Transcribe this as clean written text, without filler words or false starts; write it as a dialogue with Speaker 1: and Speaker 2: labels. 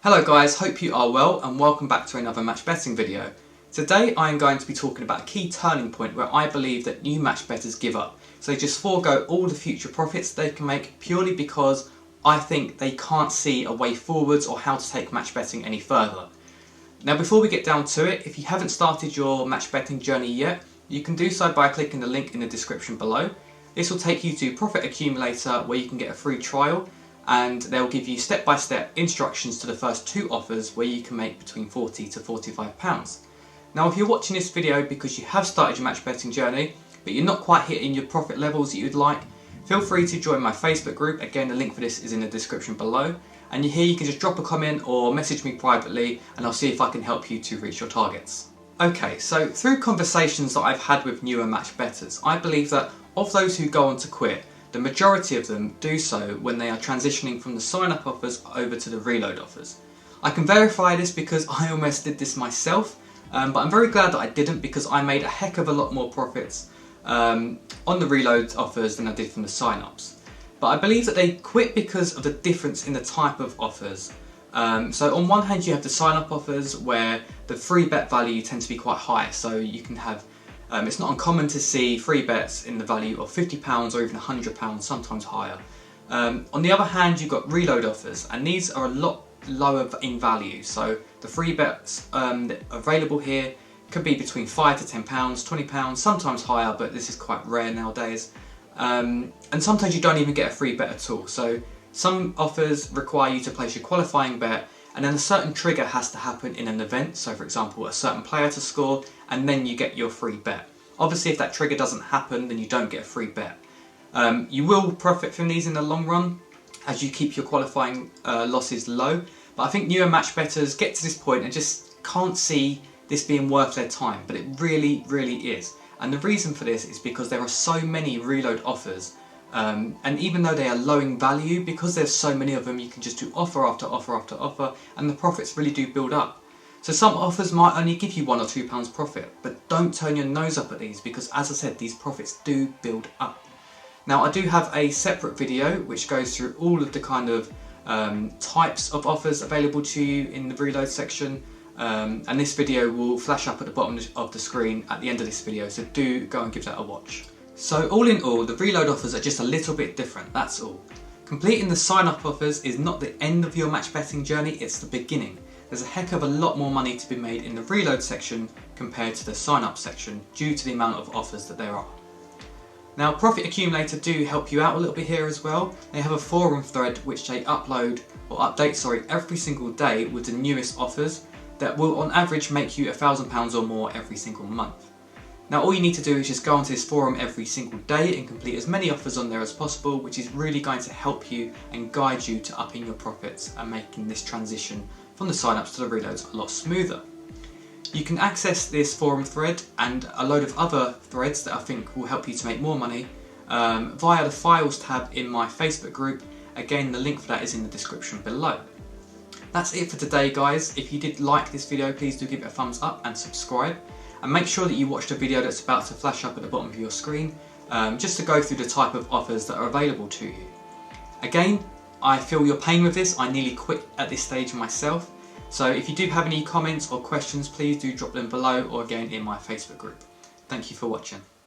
Speaker 1: Hello guys, hope you are well and welcome back to another match betting video. Today I am going to be talking about a key turning point where I believe that new match bettors give up. So they just forego all the future profits they can make purely because I think they can't see a way forwards or how to take match betting any further. Now before we get down to it, if you haven't started your match betting journey yet, you can do so by clicking the link in the description below. This will take you to Profit Accumulator where you can get a free trial, and they'll give you step-by-step instructions to the first two offers where you can make between £40 to £45. Now if you're watching this video because you have started your match betting journey but you're not quite hitting your profit levels that you'd like, feel free to join my Facebook group. Again, the link for this is in the description below, and here you can just drop a comment or message me privately and I'll see if I can help you to reach your targets. Okay, so through conversations that I've had with newer match bettors, I believe that of those who go on to quit, the majority of them do so when they are transitioning from the sign-up offers over to the reload offers. I can verify this because I almost did this myself, but I'm very glad that I didn't because I made a heck of a lot more profits on the reload offers than I did from the sign-ups. But I believe that they quit because of the difference in the type of offers. So on one hand you have the sign-up offers where the free bet value tends to be quite high, so you can have it's not uncommon to see free bets in the value of £50 or even £100, sometimes higher. On the other hand, you've got reload offers, and these are a lot lower in value. So the free bets that are available here could be between £5 to £10, £20, sometimes higher, but this is quite rare nowadays. And sometimes you don't even get a free bet at all. So some offers require you to place your qualifying bet, and then a certain trigger has to happen in an event. So for example, a certain player to score, and then you get your free bet. Obviously if that trigger doesn't happen, then you don't get a free bet. You will profit from these in the long run as you keep your qualifying losses low, but I think newer match bettors get to this point and just can't see this being worth their time, but it really is. And the reason for this is because there are so many reload offers, and even though they are low in value, because there's so many of them, you can just do offer after offer after offer, and the profits really do build up. So some offers might only give you £1 or £2 profit, but don't turn your nose up at these because, as I said, these profits do build up. Now I do have a separate video which goes through all of the kind of types of offers available to you in the reload section, and this video will flash up at the bottom of the screen at the end of this video, so do go and give that a watch. So all in all, the reload offers are just a little bit different, that's all. Completing the sign-up offers is not the end of your match betting journey, it's the beginning. There's a heck of a lot more money to be made in the reload section compared to the sign-up section due to the amount of offers that there are. Now Profit Accumulator do help you out a little bit here as well. They have a forum thread which they update every single day with the newest offers that will on average make you £1,000 or more every single month. Now all you need to do is just go onto this forum every single day and complete as many offers on there as possible, which is really going to help you and guide you to upping your profits and making this transition from the sign-ups to the reloads a lot smoother. You can access this forum thread and a load of other threads that I think will help you to make more money via the files tab in my Facebook group. Again, the link for that is in the description below. That's it for today guys. If you did like this video, please do give it a thumbs up and subscribe. And make sure that you watch the video that's about to flash up at the bottom of your screen, just to go through the type of offers that are available to you. Again, I feel your pain with this. I nearly quit at this stage myself. So if you do have any comments or questions, please do drop them below or again in my Facebook group. Thank you for watching.